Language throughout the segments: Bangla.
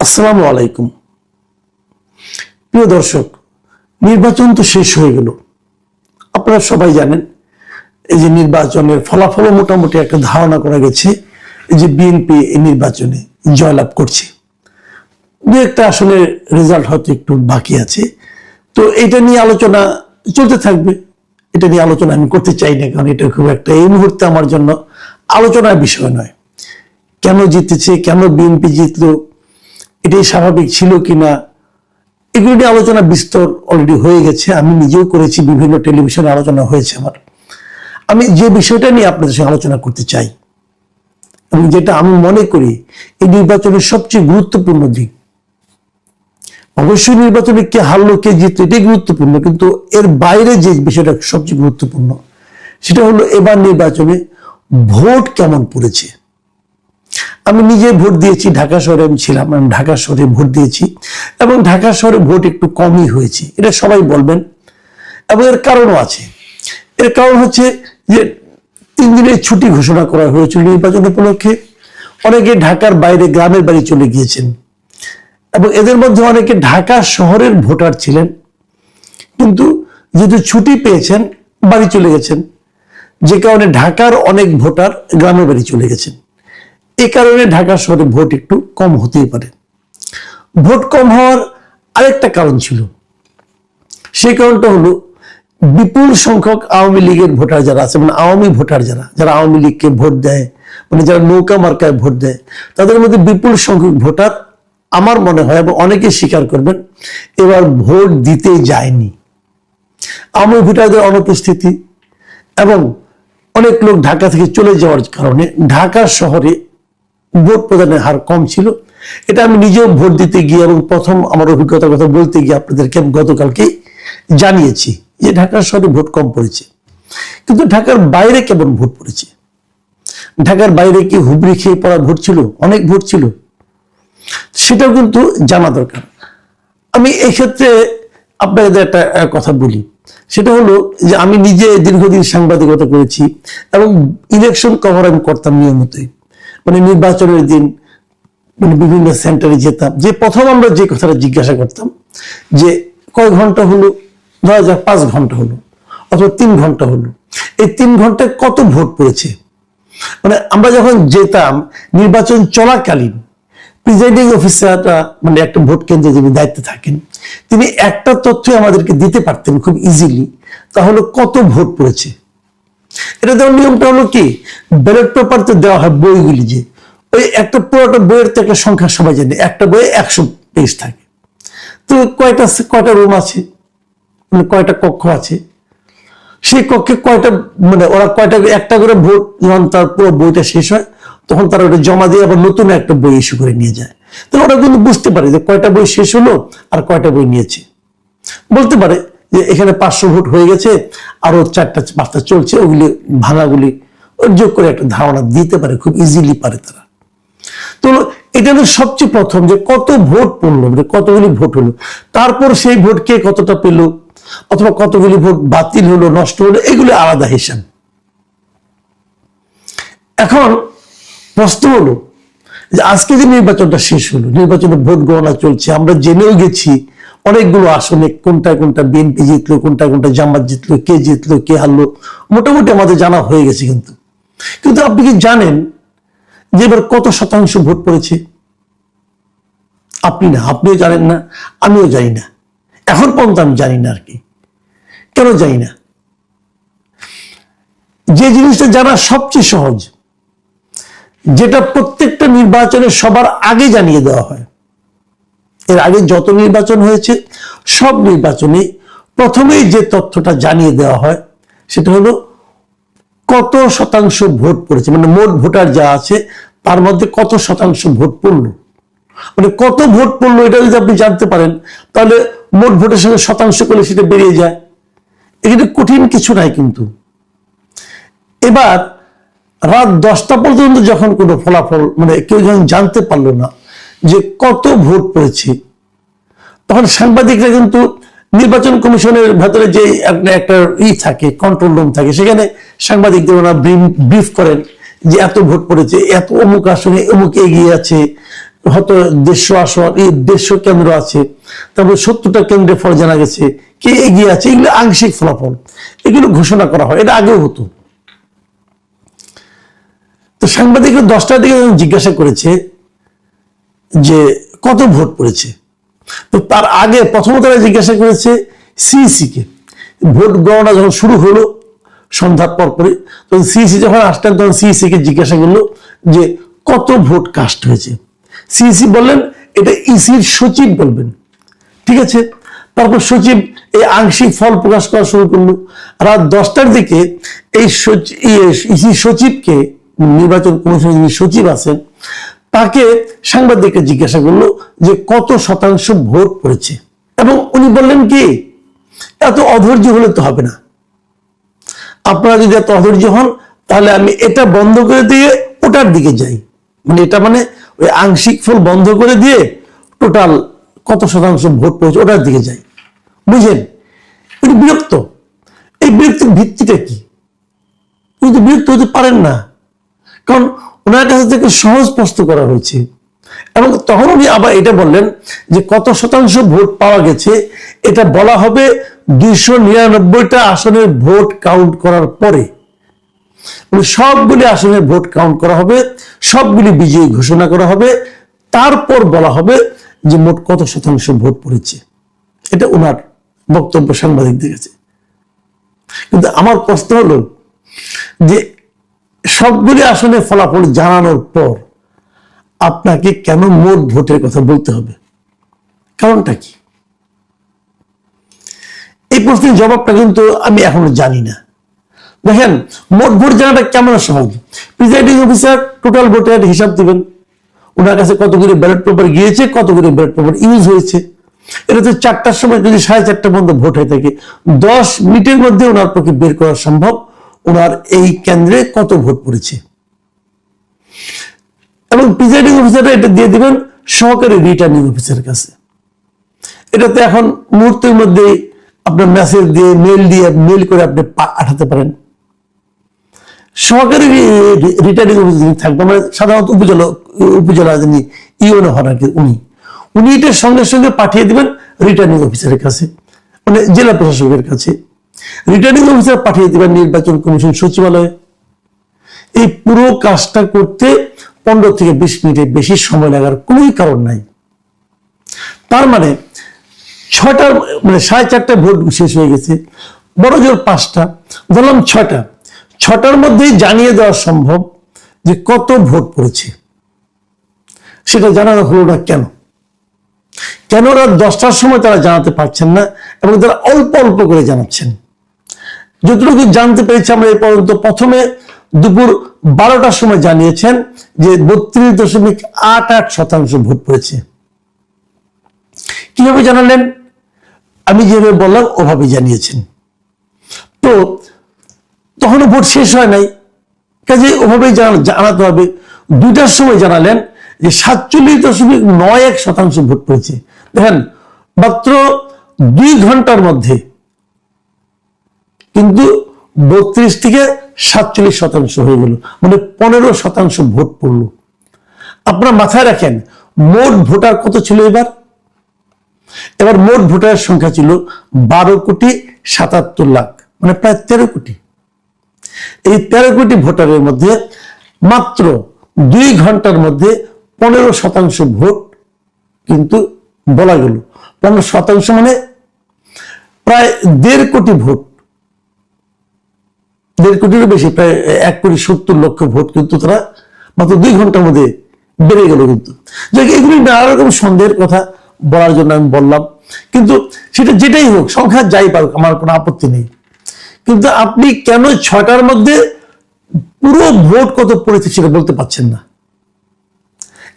আসসালামু আলাইকুম। প্রিয় দর্শক, নির্বাচন তো শেষ হয়ে গেল। আপনারা সবাই জানেন এই যে নির্বাচনের ফলাফল মোটামুটি একটা ধারণা করা গেছে যে বিএনপি এই নির্বাচনে জয়লাভ করছে। দু একটা আসলে রেজাল্ট হয়তো একটু বাকি আছে, তো এটা নিয়ে আলোচনা চলতে থাকবে। এটা নিয়ে আলোচনা আমি করতে চাই না, কারণ এটা খুব একটা এই মুহূর্তে আমার জন্য আলোচনার বিষয় নয়। কেন জিতেছে, কেন বিএনপি জিতলো, এটাই স্বাভাবিক ছিল কিনা, এগুলো নিয়ে আলোচনা বিস্তর অলরেডি হয়ে গেছে। আমি নিজেও করেছি, বিভিন্ন টেলিভিশনে আলোচনা হয়েছে আমার। আমি যে বিষয়টা নিয়ে আপনাদের সঙ্গে আলোচনা করতে চাই এবং যেটা আমি মনে করি এই নির্বাচনের সবচেয়ে গুরুত্বপূর্ণ দিক, অবশ্যই নির্বাচনে কে হারলো কে জিতলো এটাই গুরুত্বপূর্ণ, কিন্তু এর বাইরে যে বিষয়টা সবচেয়ে গুরুত্বপূর্ণ সেটা হলো এবার নির্বাচনে ভোট কেমন পড়েছে। আমি নিজে ভোট দিয়েছি, ঢাকা শহরে আমি ছিলাম, আমি ঢাকা শহরে ভোট দিয়েছি এবং ঢাকা শহরে ভোট একটু কমই হয়েছে, এটা সবাই বলবেন। এবং এর কারণও আছে। এর কারণ হচ্ছে যে 3 দিনের ছুটি ঘোষণা করা হয়েছিল নির্বাচন উপলক্ষে। অনেকে ঢাকার বাইরে গ্রামের বাড়ি চলে গিয়েছেন এবং এদের মধ্যে অনেকে ঢাকা শহরের ভোটার ছিলেন, কিন্তু যেহেতু ছুটি পেয়েছেন বাড়ি চলে গেছেন, যে কারণে ঢাকার অনেক ভোটার গ্রামের বাড়ি চলে গেছেন। এই কারণে ঢাকা শহরে ভোট একটু কম হতেই পারে। ভোট কম হওয়ার আরেকটা কারণ ছিল, সেই কারণটা হলো বিপুল সংখ্যক আওয়ামী লীগের ভোটার যারা আছে, মানে আওয়ামী ভোটার যারা আওয়ামী লীগকে ভোট দেয়, মানে যারা নৌকা মার্কায় ভোট দেয়, তাদের মধ্যে বিপুল সংখ্যক ভোটার আমার মনে হয় এবং অনেকে স্বীকার করবেন এবার ভোট দিতে যায়নি। আওয়ামী ভোটারদের অনুপস্থিতি এবং অনেক লোক ঢাকা থেকে চলে যাওয়ার কারণে ঢাকা শহরে ভোট প্রদানের হার কম ছিল। এটা আমি নিজেও ভোট দিতে গিয়ে এবং প্রথম আমার অভিজ্ঞতার কথা বলতে গিয়ে আপনাদেরকে গতকালকে জানিয়েছি যে ঢাকা শহরে ভোট কম পড়েছে। কিন্তু ঢাকার বাইরে কেমন ভোট পড়েছে, ঢাকার বাইরে কি হুবড়ি খেয়ে পড়া ভোট ছিল, অনেক ভোট ছিল, সেটাও কিন্তু জানা দরকার। আমি এক্ষেত্রে আপনাদের একটা কথা বলি, সেটা হলো যে আমি নিজে দীর্ঘদিন সাংবাদিকতা করেছি এবং ইলেকশন কভার আমি করতাম নিয়মিতই। মানে নির্বাচনের দিন মানে বিভিন্ন সেন্টারে যেতাম, যে প্রথম আমরা যে কথাটা জিজ্ঞাসা করতাম যে কয় ঘন্টা হলো, ধরা যাক 5 ঘন্টা হলো অথবা 3 ঘন্টা হলো, এই 3 ঘন্টায় কত ভোট পড়েছে। মানে আমরা যখন যেতাম নির্বাচন চলাকালীন প্রিজাইডিং অফিসাররা, মানে একটা ভোট কেন্দ্রে যিনি দায়িত্বে থাকেন, তিনি একটা তথ্য আমাদেরকে দিতে পারতেন খুব ইজিলি, তাহলে কত ভোট পড়েছে। এটা দেওয়ার নিয়মটা হলো কি, ব্যালট পেপারতে দেওয়া হয় বইগুলি, যে ওই একটা পুরোটা বইয়ের তো একটা সংখ্যা সবাই জানে, একটা বইয়ে 100 পেজ থাকে, তো কয়টা রুম আছে, মানে কয়টা কক্ষ আছে, সেই কক্ষে কয়টা, মানে ওরা কয়টা একটা করে ভোট, যখন তার পুরো বইটা শেষ হয় তখন তারা ওটা জমা দিয়ে আবার নতুন একটা বই ইস্যু করে নিয়ে যায়। তো ওরা কিন্তু বুঝতে পারে যে কয়টা বই শেষ হলো আর কয়টা বই নিয়েছে। বলতে পারে যে এখানে 500 ভোট হয়ে গেছে, আরো 4টা-5টা চলছে, ওগুলি ভাঙাগুলি যোগ করে একটা ধারণা দিতে পারে, খুব ইজিলি পারে তারা। তো এটা হলো সবচেয়ে প্রথম যে কত ভোট পড়লো, মানে কতগুলি ভোট হলো, তারপর সেই ভোট কে কতটা পেল অথবা কতগুলি ভোট বাতিল হলো, নষ্ট হলো, এগুলো আলাদা হিসাব। এখন প্রশ্ন হলো যে আজকে যে নির্বাচনটা শেষ হলো, নির্বাচনে ভোট গণনা চলছে, আমরা জেনেও গেছি অনেকগুলো আসনে কোনটা কোনটা বিএনপি জিতলো, কোনটা কোনটা জামাত জিতলো, কে জিতলো কে হারলো, মোটামুটি আমাদের জানা হয়ে গেছে। কিন্তু আপনি কি জানেন যে এবার কত শতাংশ ভোট পড়েছে? আপনি না, আপনিও জানেন না, আমিও জানি না, এখন পর্যন্ত আমি জানি না। আর কি কেন জানি না? যে জিনিসটা জানা সবচেয়ে সহজ, যেটা প্রত্যেকটা নির্বাচনে সবার আগে জানিয়ে দেওয়া হয়, এর আগে যত নির্বাচন হয়েছে সব নির্বাচনে প্রথমেই যে তথ্যটা জানিয়ে দেওয়া হয় সেটা হলো কত শতাংশ ভোট পড়েছে, মানে মোট ভোটার যা আছে তার মধ্যে কত শতাংশ ভোট পড়লো। মানে কত ভোট পড়লো এটা যদি আপনি জানতে পারেন তাহলে মোট ভোটের সঙ্গে শতাংশ করলে সেটা বেরিয়ে যায়। এখানে কঠিন কিছু নাই। কিন্তু এবার রাত 10টা পর্যন্ত যখন কোনো ফলাফল, মানে কেউ যখন জানতে পারলো না যে কত ভোট পড়েছে, তখন সাংবাদিকরা কিন্তু নির্বাচন কমিশনের ভেতরে যে একটা থাকে, কন্ট্রোল রুম থাকে, সেখানে সাংবাদিকদের ওরা ব্রিফ করেন যে এত ভোট পড়েছে, এত অমুক আসনে অমুক এগিয়ে আছে, হয়তো 150 আসন, এই 150 কেন্দ্র আছে, তারপর 70টা কেন্দ্রে ফল জানা গেছে, কে এগিয়ে আছে, এগুলো আংশিক ফলাফল, এগুলো ঘোষণা করা হয়, এটা আগেও হতো। তো সাংবাদিকরা 10টার দিকে জিজ্ঞাসা করেছে যে কত ভোট পড়েছে, তো তার আগে প্রথমত তারা জিজ্ঞাসা করেছে সিইসি কে। ভোট গণনা যখন শুরু হলো সন্ধ্যার পরে, তখন সিইসি যখন আসলেন তখন সিইসি কে জিজ্ঞাসা করলো যে কত ভোট কাস্ট হয়েছে। সিইসি বললেন এটা ইসির সচিব বলবেন। ঠিক আছে, তারপর সচিব এই আংশিক ফল প্রকাশ করা শুরু করলো। রাত 10টার দিকে এই ইসি সচিবকে, নির্বাচন কমিশনের যিনি সচিব আছেন, তাকে সাংবাদিকরা জিজ্ঞাসা করলো যে কত শতাংশ ভোট পড়েছে, এবং উনি বললেন কি, এত অধৈর্য হলে তো হবে না, আপনারা যদি এত অধৈর্য হন তাহলে আমি এটা বন্ধ করে দিয়ে ওটার দিকে যাই, মানে এটা মানে ওই আংশিক ফল বন্ধ করে দিয়ে টোটাল কত শতাংশ ভোট পড়েছে ওটার দিকে যাই। বুঝেন, উনি বিরক্ত। এই বিরক্তির ভিত্তিটা কি? উনি তো বিরক্ত হতে পারেন না, কারণ ওনার কাছে থেকে সহজ প্রশ্ন করা হয়েছে। এবং তখন উনি আবার এটা বললেন যে কত শতাংশ ভোট পাওয়া গেছে এটা বলা হবে 299টা আসনের ভোট কাউন্ট করার পরে, সবগুলি আসনের ভোট কাউন্ট করা হবে, সবগুলি বিজয়ী ঘোষণা করা হবে, তারপর বলা হবে যে মোট কত শতাংশ ভোট পড়েছে। এটা ওনার বক্তব্য সাংবাদিকদের কাছে। কিন্তু আমার প্রশ্ন হলো যে সবগুলি আসনে ফলাফল জানানোর পর আপনাকে কেন মোট ভোটের কথা বলতে হবে? কারণটা কি? এই প্রশ্নের জবাবটা কিন্তু আমি এখনো জানি না। দেখেন, মোট ভোট জানাটা কেমন সহজ। প্রিজাইডিং অফিসার টোটাল ভোটের হিসাব দিবেন, ওনার কাছে কতগুলি ব্যালট পেপার গিয়েছে, কতগুলি ব্যালট পেপার ইউজ হয়েছে। এটা তো 4টার সময় যদি 4:30 পর্যন্ত ভোট হয়ে থাকে, 10 মিনিটের মধ্যে ওনার পক্ষে বের করা সম্ভব ওনার এই কেন্দ্রে কত ভোট পড়েছে। এবং প্রিজাইডিং অফিসাররা এটা দিয়ে দিবেন সহকারী রিটার্নিং অফিসারের কাছে। এটাতে এখন মুহূর্তের মধ্যে আপনার মেসেজ দিয়ে মেল করে আপনি পাঠাতে পারেন। সহকারী রিটার্নিং অফিসার যিনি থাকবেন, মানে সাধারণত উপজেলা যিনি ইউএনও হন আর কি, উনি এটার সঙ্গে সঙ্গে পাঠিয়ে দিবেন রিটার্নিং অফিসারের কাছে, মানে জেলা প্রশাসকের কাছে। রিটার্নিং অফিসার পাঠিয়ে দিবেন নির্বাচন কমিশন সচিবালয়ে। এই পুরো কাজটা করতে 15 থেকে 20 মিনিটের বেশি সময় লাগার কোনোই কারণ নাই। তার মানে 6টার মানে 4:30 ভোট শেষ হয়ে গেছে, বড় জোর 5টা, ধরলাম 6টার মধ্যেই জানিয়ে দেওয়া সম্ভব যে কত ভোট পড়েছে। সেটা জানানো হলো না কেন? কেন রাত 10টার সময় তারা জানাতে পারছেন না, এবং তারা অল্প অল্প করে জানাচ্ছেন? যতটুকু জানতে পেরেছি আমরা এই পর্যন্ত, প্রথমে দুপুর 12টার সময় জানিয়েছেন যে 32.88% ভোট পড়েছে। কিভাবে জানালেন? আমি যেভাবে বললাম ওভাবে জানিয়েছেন। তো তখনও ভোট শেষ হয় নাই, কাজে ওভাবেই জানাতে হবে। 2টার সময় জানালেন যে 47.91% ভোট পড়েছে। দেখেন, মাত্র 2 ঘন্টার মধ্যে কিন্তু 32 থেকে 47% হয়ে গেল, মানে 15% ভোট পড়লো। আপনারা মাথায় রাখেন মোট ভোটার কত ছিল এবার মোট ভোটারের সংখ্যা ছিল 12,77,00,000, মানে প্রায় 13 কোটি। এই 13 কোটি ভোটারের মধ্যে মাত্র 2 ঘন্টার মধ্যে 15% ভোট কিন্তু বলা গেল। 15% মানে প্রায় 1.5 কোটি ভোট, 1.5 কোটিরও বেশি, প্রায় 1,70,00,000 ভোট কিন্তু তারা মাত্র 2 ঘন্টার মধ্যে বেড়ে গেল। কিন্তু এগুলি নানা রকম সন্দেহের কথা বলার জন্য আমি বললাম, কিন্তু সেটা যেটাই হোক, সংখ্যা যাই পারুক, আমার কোনো আপত্তি নেই। কিন্তু আপনি কেন 6টার মধ্যে পুরো ভোট কত পড়েছে সেটা বলতে পারছেন না?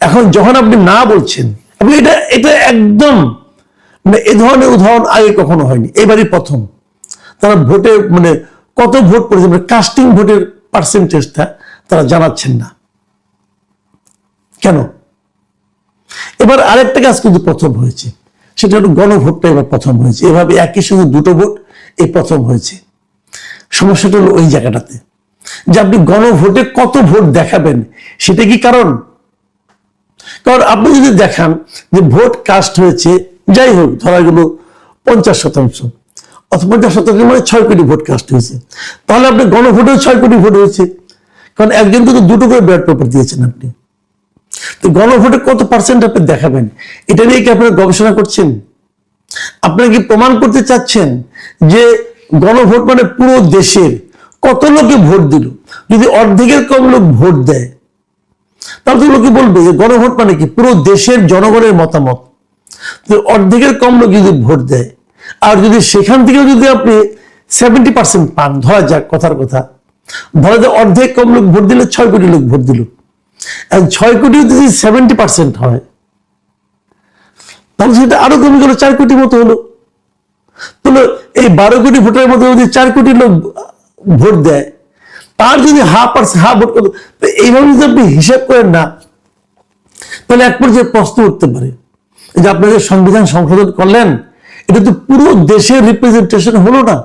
এখন যখন আপনি না বলছেন, আপনি এটা একদম মানে এ ধরনের উদাহরণ আগে কখনো হয়নি, এবারই প্রথম। তারা ভোটে মানে কত ভোট পড়েছে, মানে কাস্টিং ভোটের পার্সেন্টেজটা তারা জানাচ্ছেন না কেন? এবার আরেকটা কাজ কিন্তু প্রথম হয়েছে, সেটা হলো গণভোটটা এবার প্রথম হয়েছে। এভাবে একই সঙ্গে 2টো ভোট এই প্রথম হয়েছে। সমস্যাটা হলো ওই জায়গাটাতে যে আপনি গণভোটে কত ভোট দেখাবেন, সেটা কি কারণ? কারণ আপনি যদি দেখান যে ভোট কাস্ট হয়েছে, যাই হোক ধরা গেল 50%, অথবা 50% মানে 6 কোটি ভোট কাস্ট হয়েছে, তাহলে আপনি গণভোটেও 6 কোটি ভোট হয়েছে। কারণ একজনকে তো 2টো করে ব্যালট পেপার দিয়েছেন আপনি। তো গণভোটে কত পার্সেন্ট আপনি দেখাবেন, এটা নিয়ে কি আপনারা গবেষণা করছেন? আপনারা কি প্রমাণ করতে চাচ্ছেন যে গণভোট মানে পুরো দেশের কত লোকে ভোট দিল? যদি অর্ধেকের কম লোক ভোট দেয়, তাহলে তো লোকে বলবে যে গণভোট মানে কি পুরো দেশের জনগণের মতামত। অর্ধেকের কম লোক যদি ভোট দেয়, আর যদি সেখান থেকেও যদি আপনি 70% পান, ধরা যাক কথার কথা, ধরা যাক অর্ধেক কম লোক ভোট দিলে 6 কোটি লোক ভোট দিল, 6 কোটি যদি 70% হয়, তাহলে সেটা আরো কমে গেল 4 কোটি মতো হলো। তাহলে এই 12 কোটি ভোটের মধ্যে যদি 4 কোটি লোক ভোট দেয়, তার যদি হাফ ভোট করতো, এইভাবে যদি আপনি হিসাব করেন না, তাহলে এক পর্যায়ে প্রশ্ন উঠতে পারে যে আপনাদের সংবিধান সংশোধন করলেন, এটা তো পুরো দেশের রিপ্রেজেন্টেশন হলো না।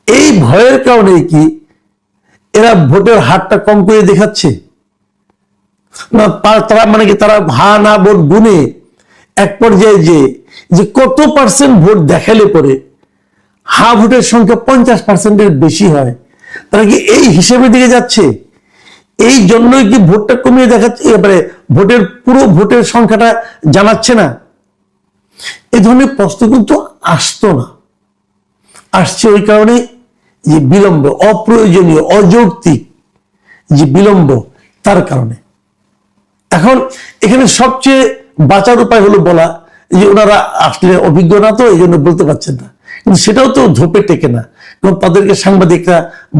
এই ভয়ের কারণে কি এরা ভোটের হারটা কম করে দেখাচ্ছে না? তারা মানে কি তারা হা না ভোট গুনে এক পর্যায়ে যে কত পার্সেন্ট ভোট দেখালে পরে হা ভোটের সংখ্যা 50%-এর বেশি হয়, তারা কি এই হিসেবে দিকে যাচ্ছে? এই জন্যই কি ভোটটা কমিয়ে দেখাচ্ছে, এবারে ভোটের পুরো ভোটের সংখ্যাটা জানাচ্ছে না? এই ধরনের প্রশ্ন কিন্তু আসতো না, আসছে ওই কারণে যে বিলম্ব, অপ্রয়োজনীয় অযৌক্তিক যে বিলম্ব, তার কারণে। এখন এখানে সবচেয়ে বাঁচার উপায় হলো বলা যে ওনারা আসলে অভিজ্ঞ না, তো এই জন্য বলতে পারছেন না। কিন্তু সেটাও তো ধোপে টেকে না, কারণ তাদেরকে সাংবাদিকরা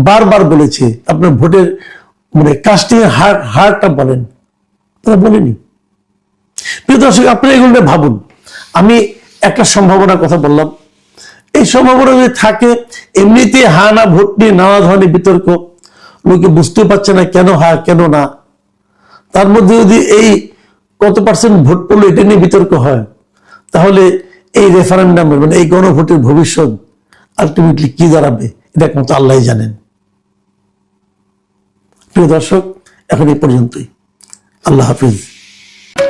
বারবার বলেছে আপনার ভোটের মানে কাস্টিং এর হারটা বলেন, তারা বলেনি। প্রিয় দর্শক, আপনারা এগুলো ভাবুন। আমি একটা সম্ভাবনার কথা বললাম, এই সম্ভাবনা যদি থাকে, এমনিতে হা না ভোট নিয়ে নানা ধরনের বিতর্ক, লোকে বুঝতে পারছে না কেন হা কেন না, তার মধ্যে যদি এই কত পার্সেন্ট ভোট পড়লো এটা নিয়ে বিতর্ক হয়, তাহলে এই রেফারেন্ডামের মানে এই গণভোটের ভবিষ্যৎ আলটিমেটলি কি দাঁড়াবে, এটা একমাত্র আল্লাহ জানেন। প্রিয় দর্শক, এখন এই পর্যন্তই। আল্লাহ হাফিজ।